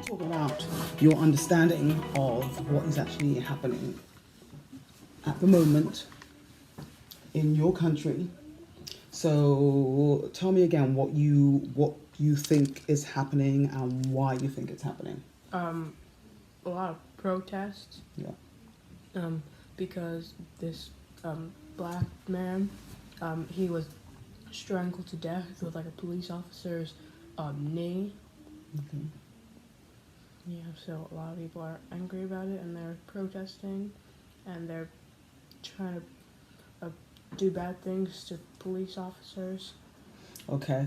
talk about your understanding of what is actually happening at the moment in your country. So tell me again what you think is happening and why you think it's happening. A lot of protests. Yeah. Because this black man, he was strangled to death with like a police officer's knee. Okay. Yeah, so a lot of people are angry about it and they're protesting, and they're trying to do bad things to police officers. Okay.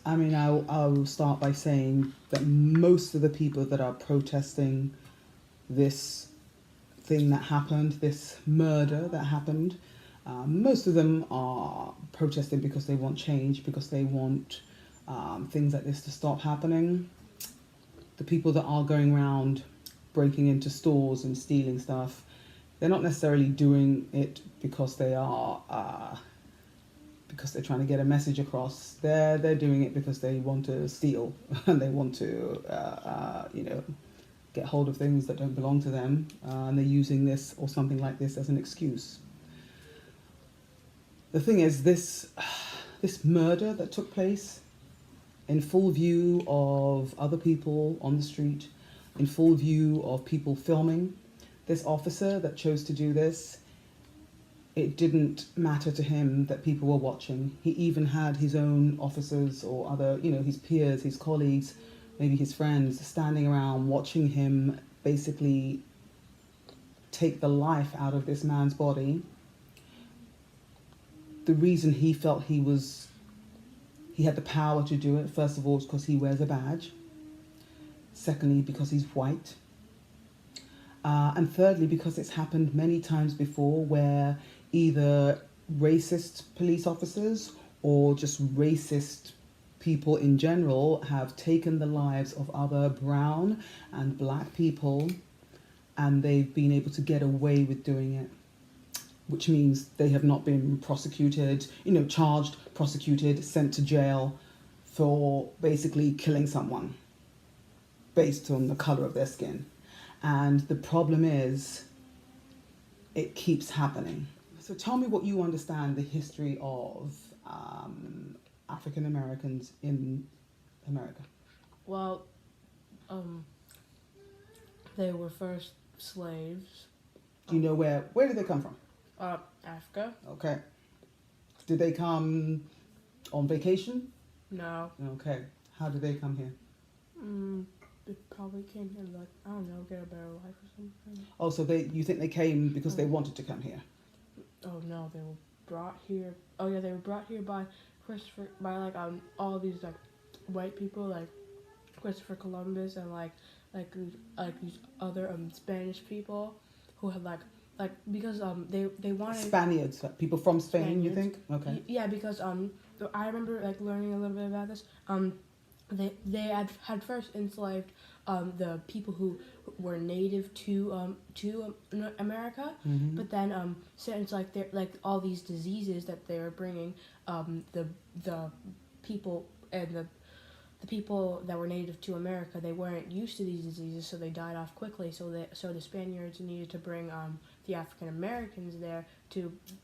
I'll start by saying that most of the people that are protesting this thing that happened, this murder that happened, most of them are protesting because they want change, because they want things like this to stop happening. The people that are going around breaking into stores and stealing stuff, they're not necessarily doing it because they're trying to get a message across. They're doing it because they want to steal and they want to get hold of things that don't belong to them, and they're using this or something like this as an excuse. The thing is, this murder that took place in full view of other people on the street, in full view of people filming, this officer that chose to do this, it didn't matter to him that people were watching. He even had his own officers or other, his peers, his colleagues, maybe his friends, standing around watching him basically take the life out of this man's body. The reason he felt he had the power to do it, first of all, is because he wears a badge. Secondly, because he's white. And thirdly, because it's happened many times before where either racist police officers or just racist people in general have taken the lives of other brown and black people, and they've been able to get away with doing it, which means they have not been prosecuted, charged, prosecuted, sent to jail for basically killing someone based on the color of their skin. And the problem is, it keeps happening. So tell me what you understand the history of African Americans in America. Well, they were first slaves. Do you know where did they come from? Africa. Okay. Did they come on vacation? No. Okay. How did they come here? They probably came here get a better life or something. Oh, so you think they came because they wanted to come here? Oh no, they were brought here. Oh yeah, they were brought here by all these white people like Christopher Columbus and like these other Spanish people who had because they wanted Spaniards, people from Spain. Spaniards. You think? Okay. Yeah, because I remember learning a little bit about this. They had first enslaved the people who were native to America, mm-hmm. but then since all these diseases that they were bringing, the people and the people that were native to America, they weren't used to these diseases, so they died off quickly. So the Spaniards needed to bring the African Americans there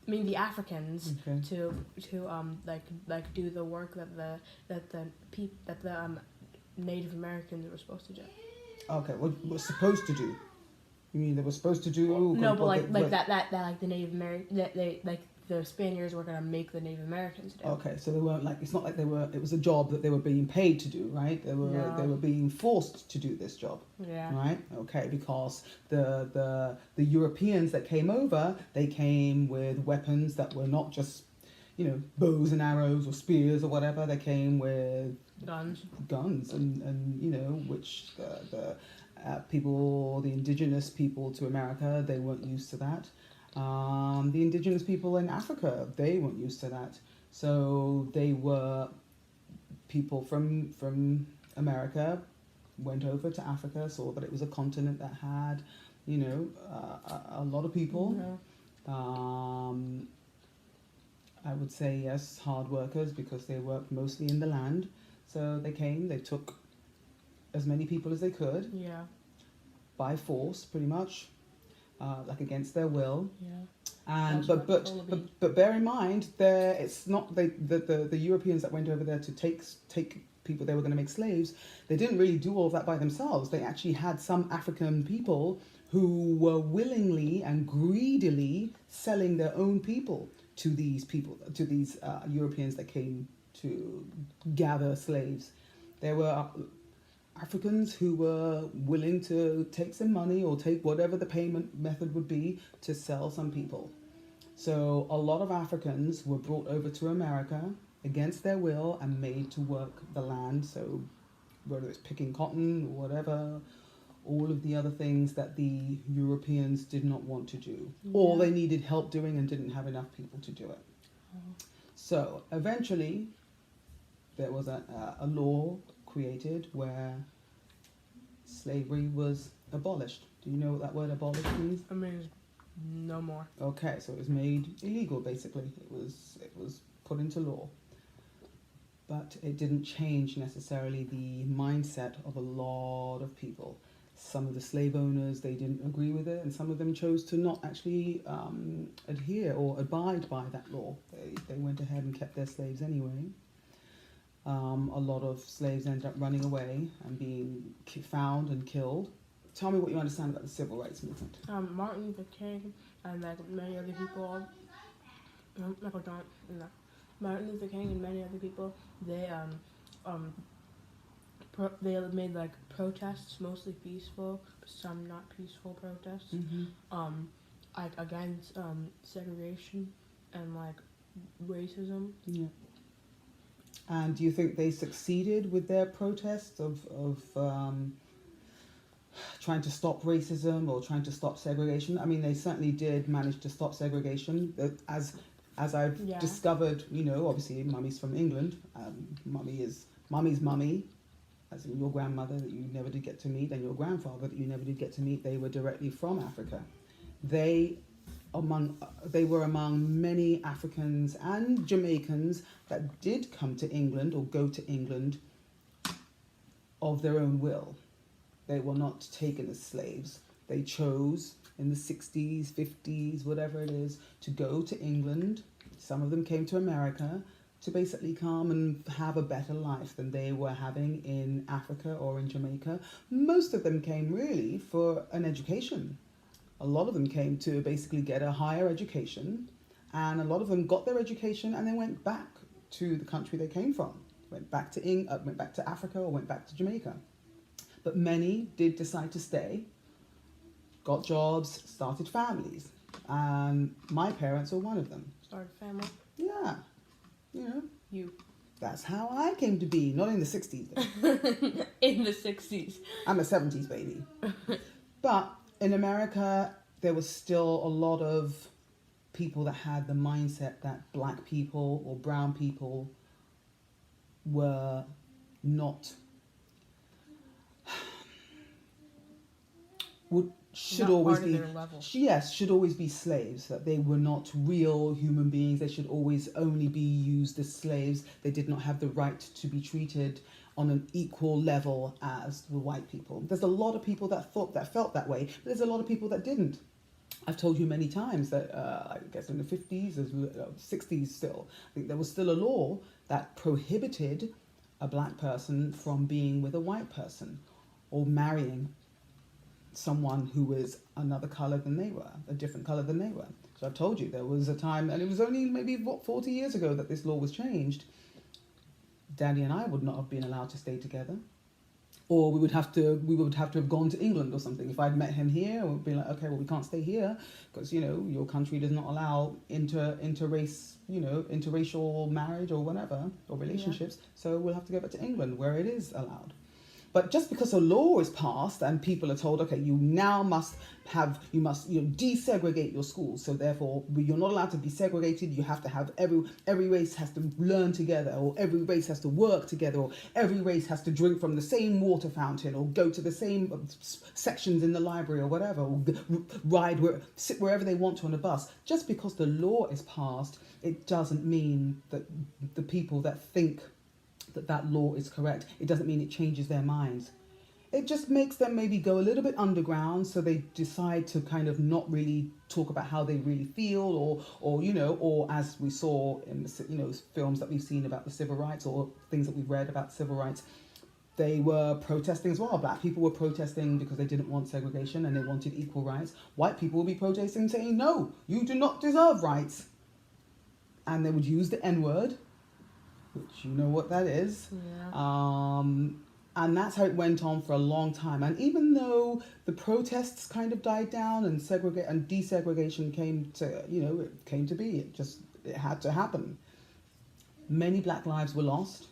the Africans okay. to do the work that the Native Americans were supposed to do. Okay, what were supposed to do? You mean they were supposed to do? No, but the Native American the Spaniards were gonna make the Native Americans do. Okay, so they weren't it's not like it was a job that they were being paid to do, right? They were being forced to do this job. Yeah. Right? Okay, because the Europeans that came over, they came with weapons that were not just, bows and arrows or spears or whatever. They came with guns and which the indigenous people to America, they weren't used to that. The indigenous people in Africa, they weren't used to that. So they were people from America, went over to Africa, saw that it was a continent that had, a lot of people. Mm-hmm. I would say, yes, hard workers, because they worked mostly in the land. So they came, they took as many people as they could Yeah. by force, pretty much, like against their will. Yeah. And That's right, but full of but bear in mind, it's not the Europeans that went over there to take people they were going to make slaves. They didn't really do all of that by themselves. They actually had some African people who were willingly and greedily selling their own people to these Europeans that came to gather slaves. There were Africans who were willing to take some money or take whatever the payment method would be to sell some people. So a lot of Africans were brought over to America against their will and made to work the land. So whether it's picking cotton or whatever, all of the other things that the Europeans did not want to do, or Yeah. they needed help doing and didn't have enough people to do it. So eventually there was a law created where slavery was abolished. Do you know what that word abolish means? I mean, no more. Okay, so it was made illegal basically. It was put into law. But it didn't change necessarily the mindset of a lot of people. Some of the slave owners, they didn't agree with it, and some of them chose to not actually adhere or abide by that law. They went ahead and kept their slaves anyway. A lot of slaves ended up running away and being found and killed. Tell me what you understand about the civil rights movement. Martin Luther King and like many other people, Martin Luther King and many other people, they they made like protests, mostly peaceful, some not peaceful protests, like against segregation and like racism. Yeah. And do you think they succeeded with their protests of trying to stop racism or trying to stop segregation? I mean, they certainly did manage to stop segregation. As I've discovered, obviously Mummy's from England. Mummy's mummy, as in your grandmother that you never did get to meet, and your grandfather that you never did get to meet. They were directly from Africa. They were among many Africans and Jamaicans that did come to England or go to England of their own will. They were not taken as slaves. They chose in the 60s, 50s, whatever it is, to go to England. Some of them came to America to basically come and have a better life than they were having in Africa or in Jamaica. Most of them came really for an education. A lot of them came to basically get a higher education, and a lot of them got their education and then went back to the country they came from. Went back to Africa or went back to Jamaica. But many did decide to stay, got jobs, started families. And my parents were one of them. Started a family. Yeah. You. That's how I came to be, not in the 60s. In the 60s. I'm a 70s baby. But in America, there was still a lot of people that had the mindset that black people or brown people were not... should always be slaves, that they were not real human beings. They should always only be used as slaves. They did not have the right to be treated on an equal level as the white people. There's a lot of people that felt that way, but there's a lot of people that didn't. I've told you many times that I guess in the 50s, 60s still, I think there was still a law that prohibited a black person from being with a white person or marrying someone who was another colour than they were, a different colour than they were. So I've told you there was a time, and it was only maybe 40 years ago that this law was changed. Daddy and I would not have been allowed to stay together, or we would have to have gone to England or something. If I'd met him here, we'd be like, okay, well, we can't stay here because your country does not allow interracial marriage or whatever, or relationships. So we'll have to go back to England where it is allowed. But just because a law is passed and people are told, okay, you must desegregate your schools. So therefore, you're not allowed to be segregated. You have to have every race has to learn together, or every race has to work together, or every race has to drink from the same water fountain, or go to the same sections in the library, or whatever, or sit wherever they want to on a bus. Just because the law is passed, it doesn't mean that the people that think that law is correct, it doesn't mean it changes their minds. it just makes them maybe go a little bit underground, so they decide to kind of not really talk about how they really feel, or or as we saw in the films that we've seen about the civil rights, or things that we've read about civil rights. They were protesting as well. Black people were protesting because they didn't want segregation and they wanted equal rights. White people would be protesting saying, no, you do not deserve rights. And they would use the N-word, which you know what that is. Yeah. And that's how it went on for a long time. And even though the protests kind of died down and desegregation came to be, it had to happen. Many black lives were lost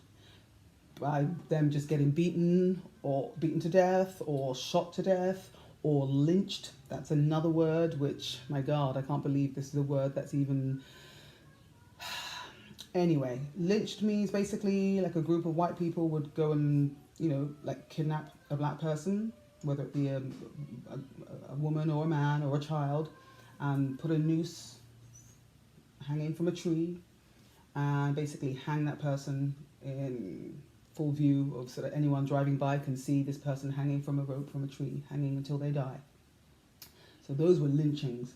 by them just getting beaten to death, or shot to death, or lynched. That's another word, which, my God, I can't believe this is a word that's even... Anyway, lynched means basically like a group of white people would go and, kidnap a black person, whether it be a woman or a man or a child, and put a noose hanging from a tree and basically hang that person in full view of, so that anyone driving by can see this person hanging from a rope from a tree, hanging until they die. So those were lynchings.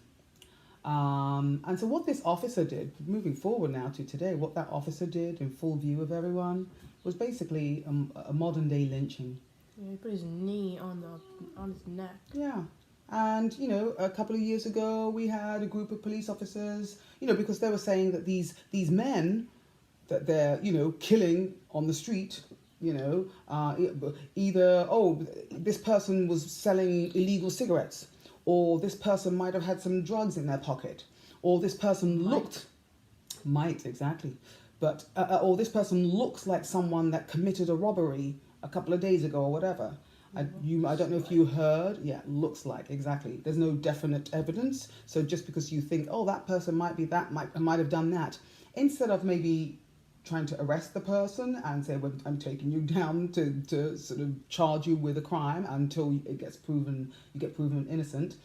And so what this officer did, moving forward now to today, what that officer did in full view of everyone was basically a modern day lynching. Yeah, he put his knee on his neck. Yeah. And, a couple of years ago, we had a group of police officers, because they were saying that these men that they're, killing on the street, either, this person was selling illegal cigarettes, or this person might have had some drugs in their pocket, or this person might, exactly. But, or this person looks like someone that committed a robbery a couple of days ago or whatever. I don't know if you heard. Yeah, looks like, exactly. There's no definite evidence. So just because you think, that person might be that, might have done that, instead of maybe trying to arrest the person and say, well, I'm taking you down to sort of charge you with a crime until you get proven innocent.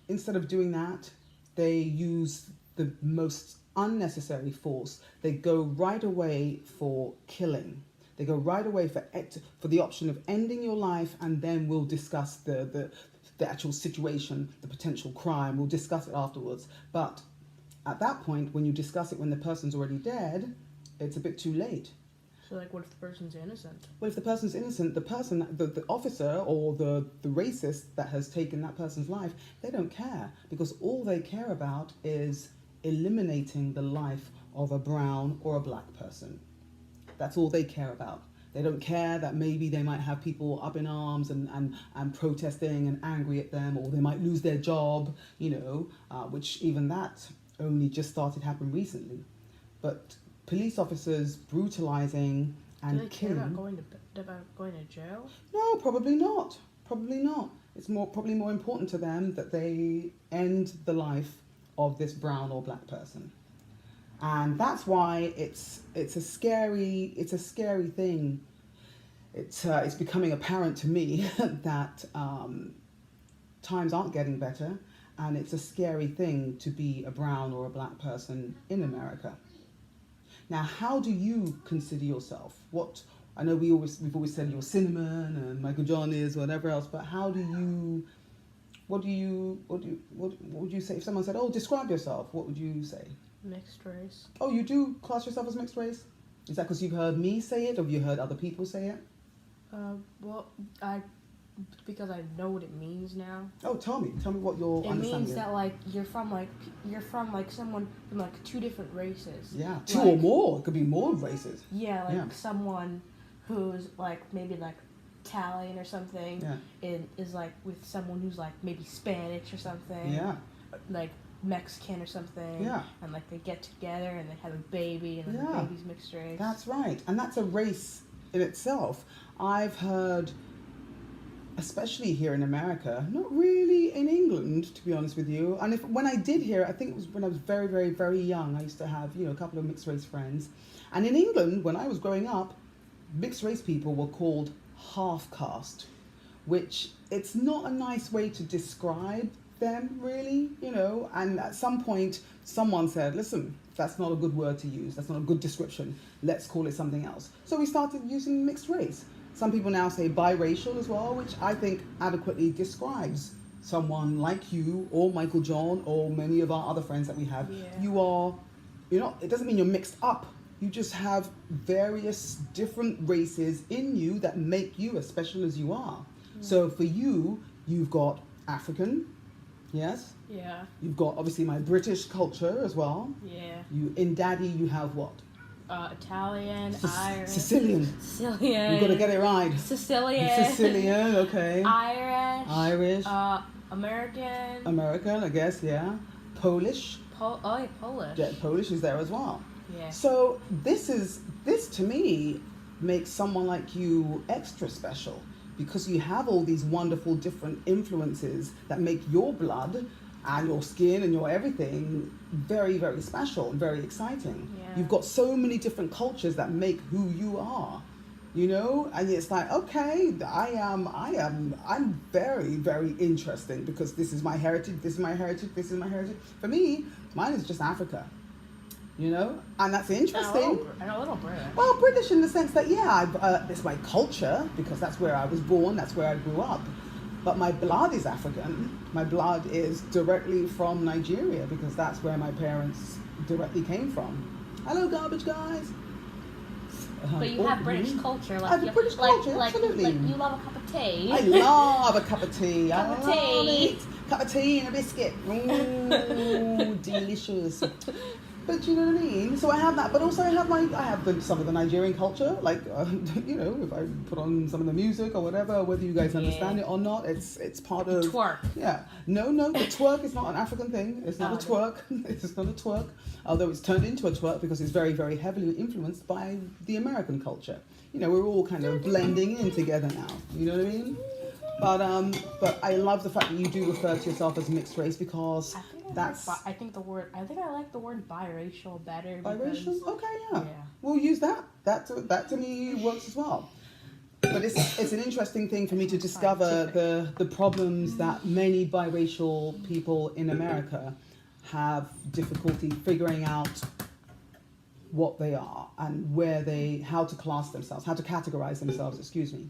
Instead of doing that, they use the most unnecessary force. They go right away for killing. They go right away for the option of ending your life, and then we'll discuss the actual situation, the potential crime. We'll discuss it afterwards. But at that point, when you discuss it when the person's already dead, it's a bit too late. So, what if the person's innocent? Well, if the person's innocent, the officer or the racist that has taken that person's life, they don't care, because all they care about is eliminating the life of a brown or a black person. That's all they care about. They don't care that maybe they might have people up in arms and protesting and angry at them, or they might lose their job, which even that only just started happening recently. But police officers brutalizing and Do they care killing... about going to jail? No, probably not. Probably not. It's probably more important to them that they end the life of this brown or black person. And that's why it's a scary thing. It's becoming apparent to me that times aren't getting better, and it's a scary thing to be a brown or a black person in America. Now, how do you consider yourself? I know we've always said you're cinnamon and Michael John is whatever else, but what would you say if someone said, describe yourself? What would you say? Mixed race. Oh, you do class yourself as mixed race? Is that because you've heard me say it, or have you heard other people say it? Because I know what it means now. Oh, tell me what your understanding is. It means that you're from someone from two different races. Yeah, two or more. It could be more races. Yeah, someone who's maybe Italian or something. Yeah. Is with someone who's maybe Spanish or something. Yeah. Mexican or something. Yeah. And they get together and they have a baby, and the baby's mixed race. That's right. And that's a race in itself. I've heard, especially here in America, not really in England, to be honest with you. And when I did hear, I think it was when I was very, very, very young. I used to have, a couple of mixed race friends. And in England, when I was growing up, mixed race people were called half caste, which it's not a nice way to describe them, really, and at some point someone said, listen, that's not a good word to use, that's not a good description, let's call it something else. So we started using mixed race. Some people now say biracial as well, which I think adequately describes someone like you or Michael John or many of our other friends that we have. Yeah. You're not, it doesn't mean you're mixed up. You just have various different races in you that make you as special as you are. So for you, you've got African, yes? Yeah. You've got obviously my British culture as well. Yeah. You in Daddy you have what? Italian, Irish, Sicilian. Sicilian. You've got to get it right. Sicilian. Sicilian, okay. Irish. Irish. American. American, I guess, yeah. Polish. Polish. Yeah, Polish is there as well. Yeah. So this to me makes someone like you extra special because you have all these wonderful different influences that make your blood and your skin and your everything very, very special and very exciting. Yeah. You've got so many different cultures that make who you are, you know, and it's like, okay, I'm very, very interesting because this is my heritage, this is my heritage, this is my heritage. For me, mine is just Africa, you know, and that's interesting. And a little British. Well, British in the sense that, yeah, it's my culture because that's where I was born, that's where I grew up. But my blood is African. My blood is directly from Nigeria because that's where my parents directly came from. Hello, garbage guys. But you have British culture. Like, I have British culture, absolutely. Like you love a cup of tea. I love a cup of tea. Cup of tea. Cup of tea and a biscuit. Ooh, delicious. But you know what I mean? So I have that, but also I have some of the Nigerian culture, like you know, if I put on some of the music or whatever, whether you guys understand it or not, it's part of twerk. Yeah, no, the twerk is not an African thing. It's not a twerk. It's not a twerk, although it's turned into a twerk because it's very, very heavily influenced by the American culture. You know, we're all kind of blending in together now. You know what I mean? But I love the fact that you do refer to yourself as mixed race because I think I like the word biracial better. Biracial? Okay, yeah. Yeah. We'll use that. That to me works as well. But it's an interesting thing for me to discover the problems that many biracial people in America have difficulty figuring out what they are and how to class themselves, how to categorize themselves, excuse me.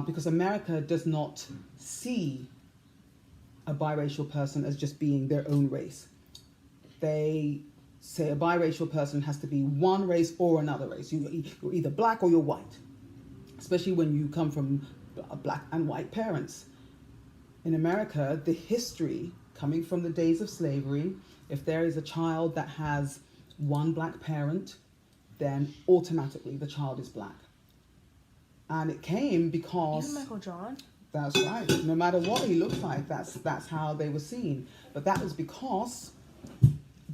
Because America does not see a biracial person as just being their own race. They say a biracial person has to be one race or another race. You're either black or you're white, especially when you come from black and white parents. In America, the history coming from the days of slavery, if there is a child that has one black parent, then automatically the child is black. And it came because... Even Michael John? That's right. No matter what he looks like, that's how they were seen. But that was because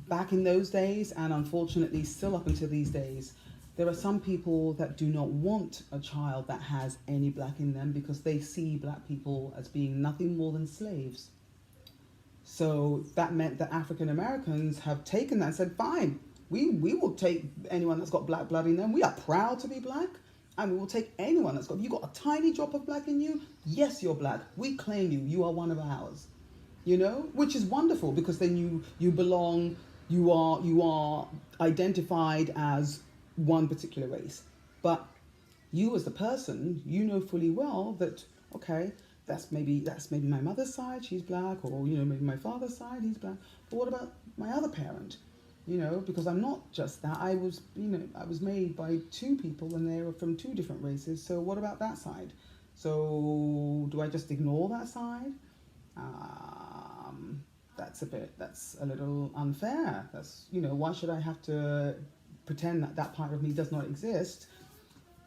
back in those days, and unfortunately still up until these days, there are some people that do not want a child that has any black in them because they see black people as being nothing more than slaves. So that meant that African Americans have taken that and said, fine, we will take anyone that's got black blood in them. We are proud to be black. And we will take anyone that's got, you got a tiny drop of black in you? Yes, you're black. We claim you. You are one of ours. You know, which is wonderful because then you belong, you are identified as one particular race. But you as the person, you know fully well that, okay, that's maybe my mother's side, she's black, or, you know, maybe my father's side, he's black. But what about my other parent? You know, because I'm not just that. I was made by two people and they were from two different races. So what about that side? So do I just ignore that side? That's a little unfair. That's, you know, why should I have to pretend that part of me does not exist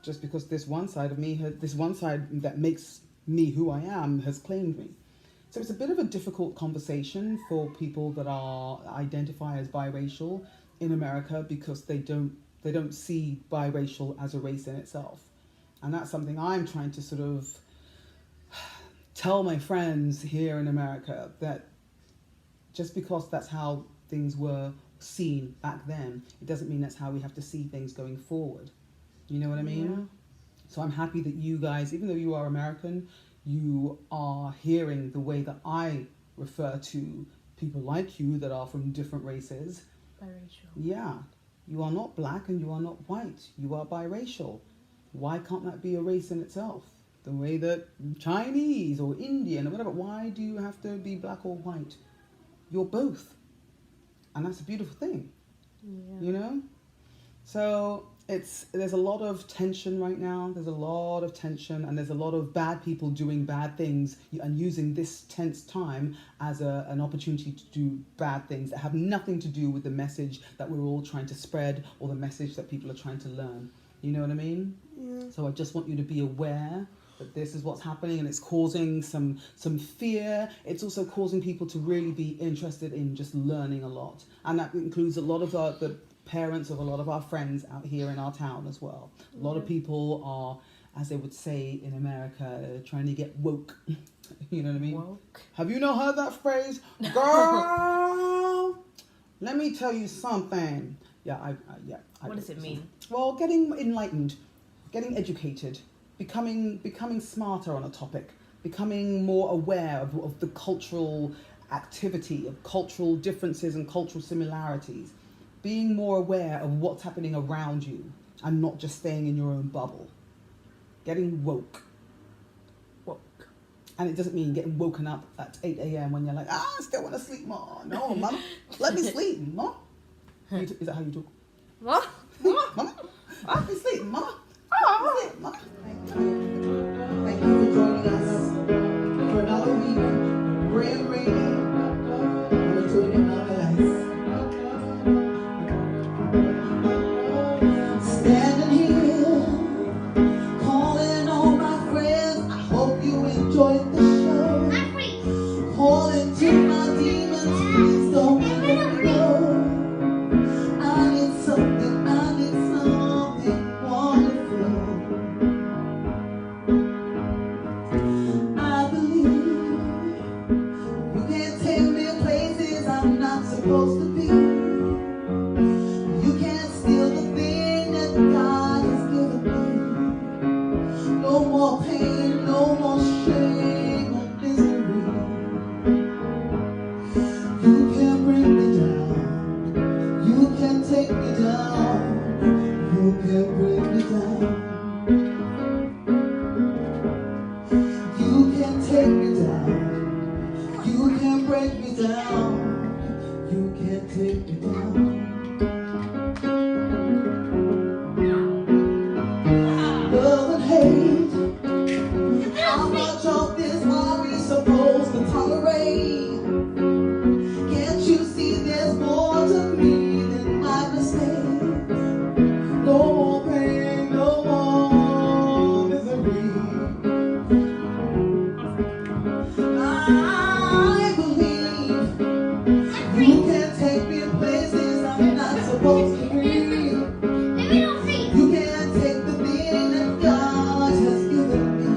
just because this one side of me, this one side that makes me who I am has claimed me? So it's a bit of a difficult conversation for people that identify as biracial in America because they don't see biracial as a race in itself. And that's something I'm trying to sort of tell my friends here in America, that just because that's how things were seen back then, it doesn't mean that's how we have to see things going forward. You know what I mean? Yeah. So I'm happy that you guys, even though you are American, you are hearing the way that I refer to people like you that are from different races. Biracial. Yeah. You are not black and you are not white. You are biracial. Why can't that be a race in itself? The way that Chinese or Indian or whatever, why do you have to be black or white? You're both. And that's a beautiful thing, you know? So there's a lot of tension right now. There's a lot of tension, and there's a lot of bad people doing bad things and using this tense time as an opportunity to do bad things that have nothing to do with the message that we're all trying to spread or the message that people are trying to learn. You know what I mean? Yeah. So I just want you to be aware that this is what's happening, and it's causing some fear. It's also causing people to really be interested in just learning a lot. And that includes a lot of the parents of a lot of our friends out here in our town as well. A lot of people are, as they would say in America, trying to get woke. You know what I mean? Woke. Have you not heard that phrase? Girl, let me tell you something. What does it mean? Well, getting enlightened, getting educated, becoming smarter on a topic, becoming more aware of the cultural activity, of cultural differences and cultural similarities, being more aware of what's happening around you and not just staying in your own bubble. Getting woke. Woke. And it doesn't mean getting woken up at 8 a.m. when you're like, I still want to sleep more. No, mama, let me sleep, mama. Is that how you talk? What? Mama, let me sleep, mama. Thank you for joining us for another week. Rain, we're doing another life. Standing here, calling all my friends. I hope you enjoyed the show. Calling to my demons, please don't let me go. I need something wonderful. I believe you can't take me places I'm not supposed to be. You can't steal the thing that God has given me. No more pain, no more shame or misery. You can bring me down. You can take me down. You can bring me down. You can take me down. You can break me down. You can take me down. Love and hate. How much of this are we supposed to tolerate? Can't you see there's more to me than my mistakes? No more pain, no more misery. I believe you can take me places I'm not supposed to be. You can take the thing that God has given me.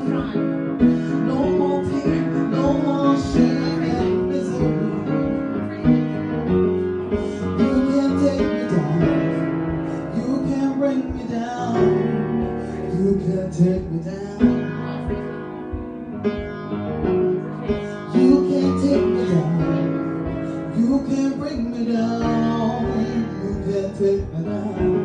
No more pain, no more shame and misery. You can take me down. You can bring me down. You can take me down. You can take me down. You can bring me down. You can take me down.